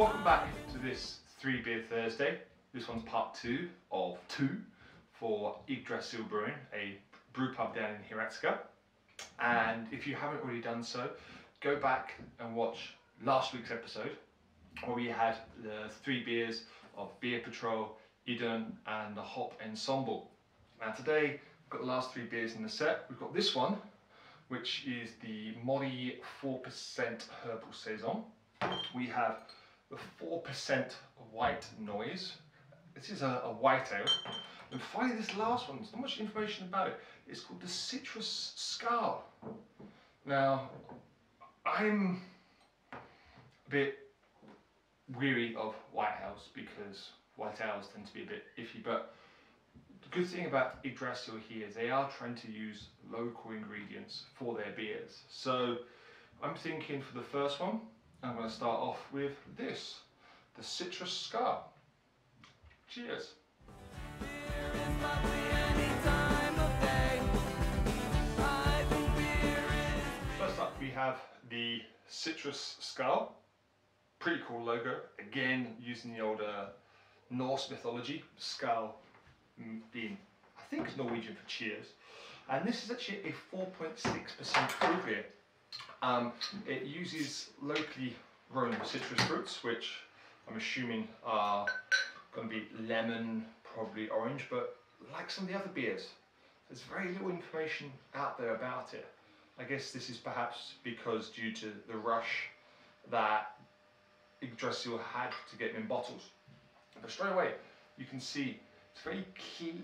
welcome back to this 3 Beer Thursday. This one's part 2 of 2 for Yggdrasil Brewing, a brew pub down in Hiratsuka. And if you haven't already done so, go back and watch last week's episode where we had the 3 beers of Beer Patrol, Eden and the Hop Ensemble. Now today we've got the last 3 beers in the set. We've got this one, which is the Mori 4% Herbal Saison. We have the 4% White Noise. This is a white ale. And finally this last one, there's not much information about it. It's called the Citrus Skal. Now, I'm a bit weary of white ales because white ales tend to be a bit iffy, but the good thing about Yggdrasil here is they are trying to use local ingredients for their beers. So I'm thinking for the first one, I'm going to start off with this, the Citrus Skal. Cheers. First up we have the Citrus Skal. Pretty cool logo, again using the old Norse mythology, Skal being, I think it's Norwegian for cheers. And this is actually a 4.6% fruit beer. It uses locally grown citrus fruits, which I'm assuming are going to be lemon, probably orange, but like some of the other beers, there's very little information out there about it. I guess this is perhaps because due to the rush that Yggdrasil had to get them in bottles. But straight away, you can see it's very key,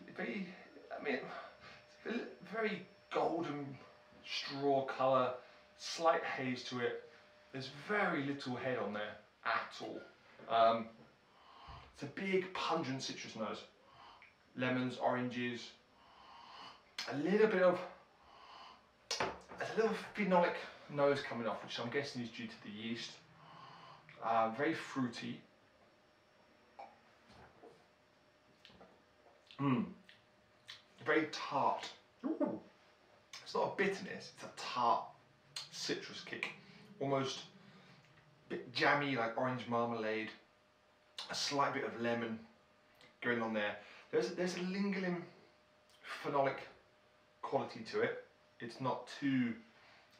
very golden straw colour, slight haze to it. There's very little head on there at all. It's a big pungent citrus nose. Lemons, oranges, a little phenolic nose coming off, which I'm guessing is due to the yeast. Very fruity. Very tart. Ooh. It's not a bitterness, it's a tart citrus kick. Almost a bit jammy, like orange marmalade. A slight bit of lemon going on there. There's a lingering phenolic quality to it. It's not too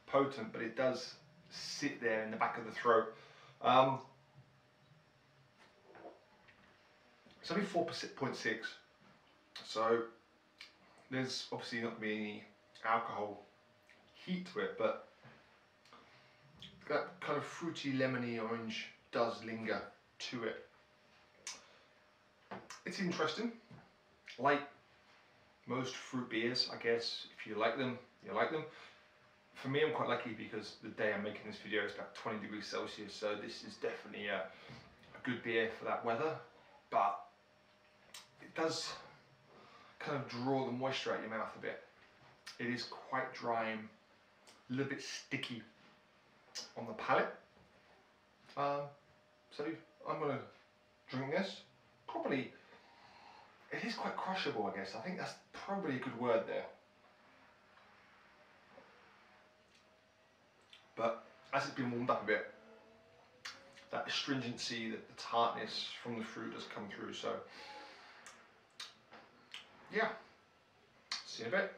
potent, but it does sit there in the back of the throat. It's only 4.6, so there's obviously not going to be any alcohol heat to it, but that kind of fruity, lemony orange does linger to it. It's interesting. Like most fruit beers, I guess, if you like them, you like them. For me, I'm quite lucky because the day I'm making this video is about 20 degrees Celsius, so this is definitely a good beer for that weather, but it does kind of draw the moisture out of your mouth a bit. It is quite dry and a little bit sticky on the palate. So I'm going to drink this. Probably, it is quite crushable, I guess. I think that's probably a good word there. But as it's been warmed up a bit, that astringency, the tartness from the fruit has come through. So yeah, see you in a bit.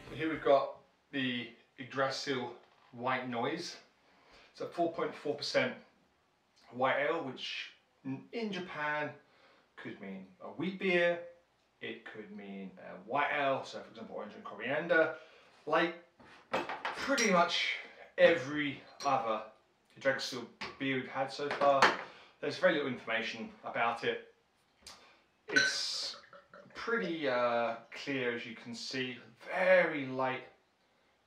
So here we've got the Yggdrasil White Noise. It's a 4.4% white ale, which in Japan could mean a wheat beer. It could mean a white ale, so for example orange and coriander. Like pretty much every other Yggdrasil beer we've had so far, there's very little information about it. It's pretty clear, as you can see, very light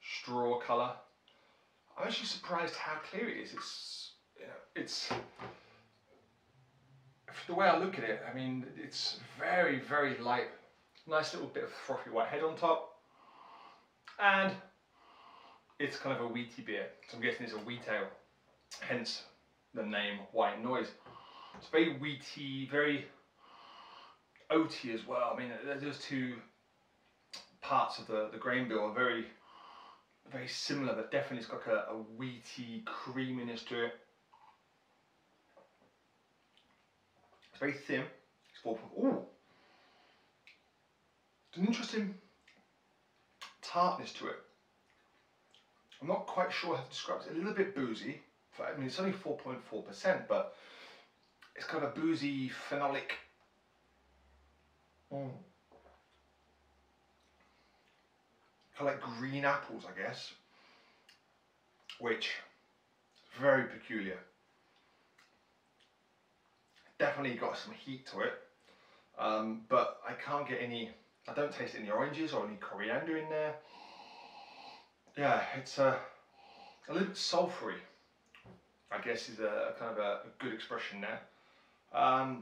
straw colour. I'm actually surprised how clear it is. It's the way I look at it, I mean, it's very, very light. Nice little bit of frothy white head on top. And it's kind of a wheaty beer. So I'm guessing it's a wheat ale, hence the name White Noise. It's very wheaty, very oaty as well. I mean, those two parts of the grain bill are very very similar, but definitely it's got a wheaty creaminess to it. It's very thin. It's 4. Ooh, it's an interesting tartness to it. I'm not quite sure how to describe it. It's a little bit boozy. I mean, it's only 4.4%, but it's kind of a boozy, phenolic. Kind of like green apples, I guess, which is very peculiar. Definitely got some heat to it, but I can't get any, I don't taste any oranges or any coriander in there. Yeah, it's a little bit sulphury, I guess is a kind of a good expression there. I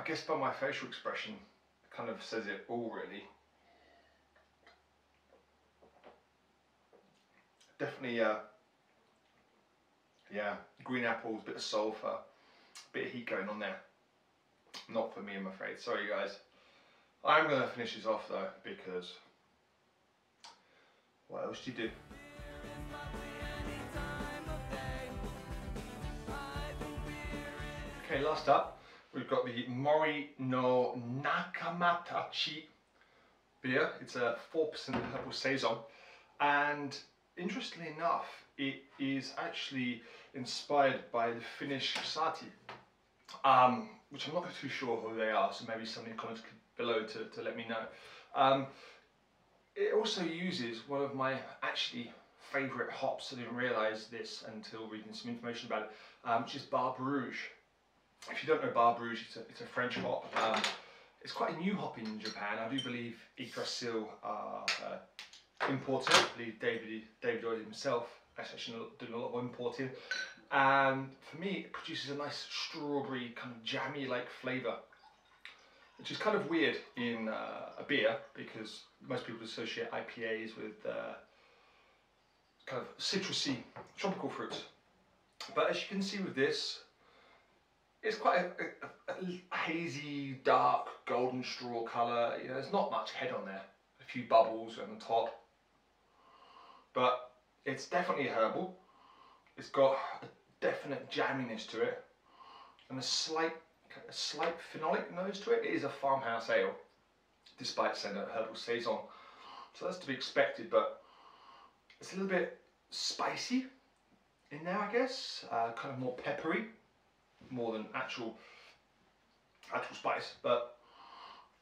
guess by my facial expression, it kind of says it all really. Definitely, yeah, green apples, bit of sulphur, bit of heat going on there. Not for me, I'm afraid. Sorry, guys. I'm going to finish this off though, because what else do you do? Okay, last up, we've got the Mori no Nakamatachi beer. It's a 4% herbal saison, and interestingly enough, it is actually inspired by the Finnish Sati, which I'm not too sure who they are, so maybe somebody in the comments below to let me know. It also uses one of my actually favourite hops. I didn't realise this until reading some information about it, which is Bar Rouge. If you don't know Bar Rouge, it's a French hop. It's quite a new hop in Japan. I do believe Yggdrasil are importing. I believe David Oil himself is actually doing a lot of importing. And for me, it produces a nice strawberry, kind of jammy-like flavour, which is kind of weird in a beer, because most people associate IPAs with kind of citrusy tropical fruits. But as you can see with this, it's quite a hazy, dark, golden straw colour. You know, there's not much head on there. A few bubbles on the top. But it's definitely herbal. It's got a definite jamminess to it, and a slight phenolic nose to it. It is a farmhouse ale, despite saying a herbal saison. So that's to be expected, but it's a little bit spicy in there, I guess. Kind of more peppery, more than actual spice. But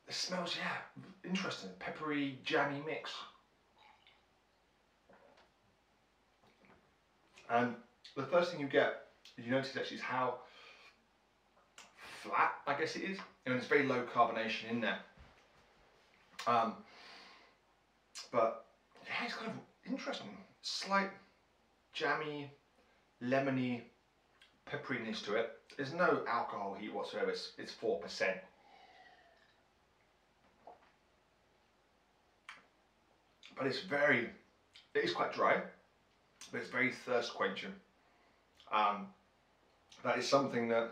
it smells, yeah, interesting. Peppery, jammy mix. And the first thing you notice actually is how flat, I guess it is. And it's very low carbonation in there. But yeah, it's kind of interesting. Slight jammy, lemony pepperiness to it. There's no alcohol heat whatsoever. It's 4%. But it is quite dry, but it's very thirst quenching. That is something that,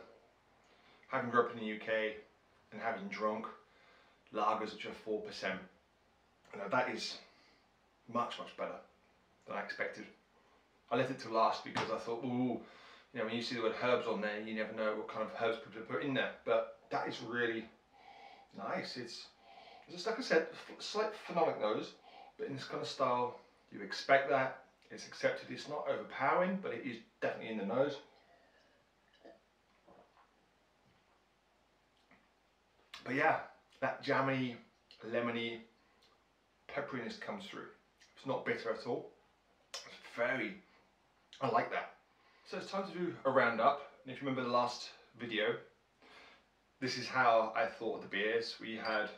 having grown up in the UK and having drunk lagers which are 4%, you know, that is much better than I expected. I left it to last because I thought, ooh, you know, when you see the word herbs on there, you never know what kind of herbs people put in there. But that is really nice. It's just like I said, a slight phenolic nose, but in this kind of style, you expect that. It's accepted. It's not overpowering, but it is definitely in the nose. But yeah, that jammy, lemony pepperiness comes through. It's not bitter at all. It's I like that. So it's time to do a roundup. And if you remember the last video, this is how I thought of the beers. We had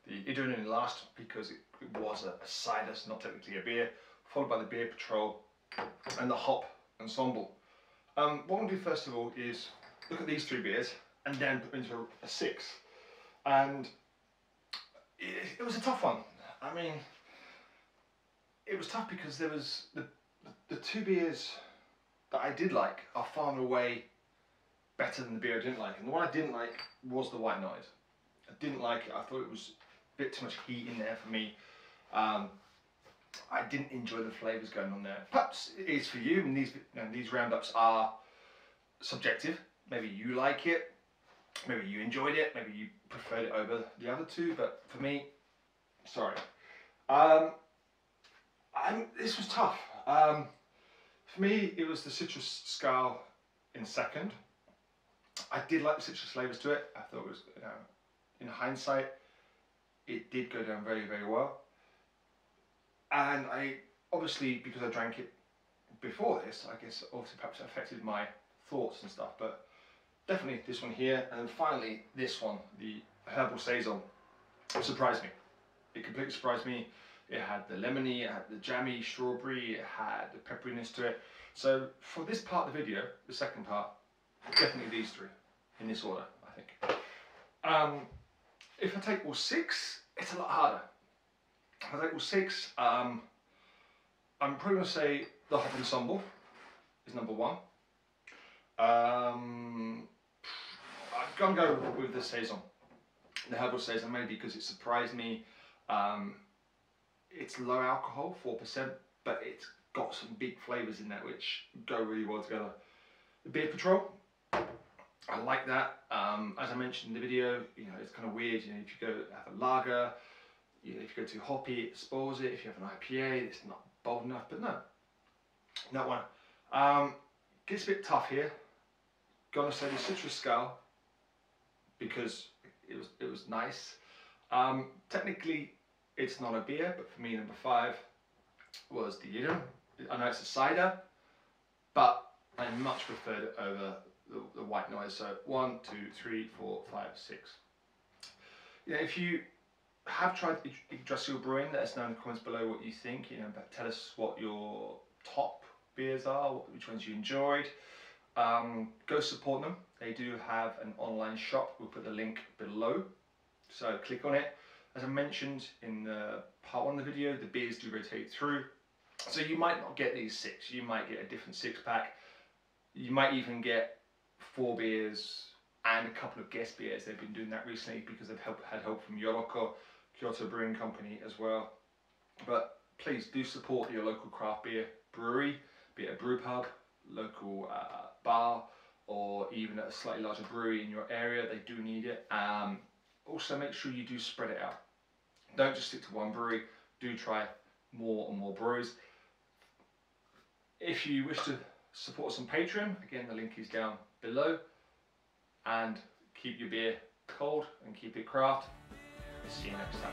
the Idun last because it was a cider, so not technically a beer, followed by the Beer Patrol and the Hop Ensemble. What we'll do first of all is look at these 3 beers and then put into a 6. And it was a tough one. I mean, it was tough because there was the 2 beers that I did like are far and away better than the beer I didn't like. And the one I didn't like was the White Noise. I didn't like it. I thought it was a bit too much heat in there for me. I didn't enjoy the flavours going on there. Perhaps it is for you, and these roundups are subjective. Maybe you like it, maybe you enjoyed it, maybe you preferred it over the other two, but for me, sorry. This was tough. For me, it was the citrus Skal in second. I did like the citrus flavours to it. I thought it was, in hindsight, it did go down very, very well. And I, obviously, because I drank it before this, I guess obviously perhaps it affected my thoughts and stuff, but definitely this one here, and then finally this one, the herbal saison, surprised me. It completely surprised me. It had the lemony, it had the jammy strawberry, it had the pepperiness to it. So for this part of the video, the second part, definitely these three, in this order, I think. If I take all six, it's a lot harder. If I take all six, I'm probably going to say the Hop Ensemble is number one. I'm going to go with the Saison, the herbal Saison, mainly because it surprised me. It's low alcohol, 4%, but it's got some big flavours in there which go really well together. The Beer Patrol, I like that. As I mentioned in the video, it's kind of weird. If you go have a lager, if you go too hoppy, it spoils it. If you have an IPA, it's not bold enough. But no, that one gets a bit tough here. Gonna say the citrus Skal because it was nice. Technically, it's not a beer, but for me, number 5 was the Yggdrasil. I know it's a cider, but I much preferred it over the white noise. So 1, 2, 3, 4, 5, 6. If you have tried Yggdrasil Brewing, let us know in the comments below what you think. But tell us what your top beers are, which ones you enjoyed. Go support them. They do have an online shop. We'll put the link below, so click on it. As I mentioned in the part 1 of the video, the beers do rotate through, so you might not get these 6. You might get a different 6-pack. You might even get 4 beers and a couple of guest beers. They've been doing that recently because they've had help from Kyoto Brewing Company as well. But please do support your local craft beer brewery, be it a brew pub, local bar, or even a slightly larger brewery in your area. They do need it. Also, make sure you do spread it out. Don't just stick to one brewery. Do try more and more breweries. If you wish to support us on Patreon, again, the link is down below. And keep your beer cold and keep it craft. See you next time.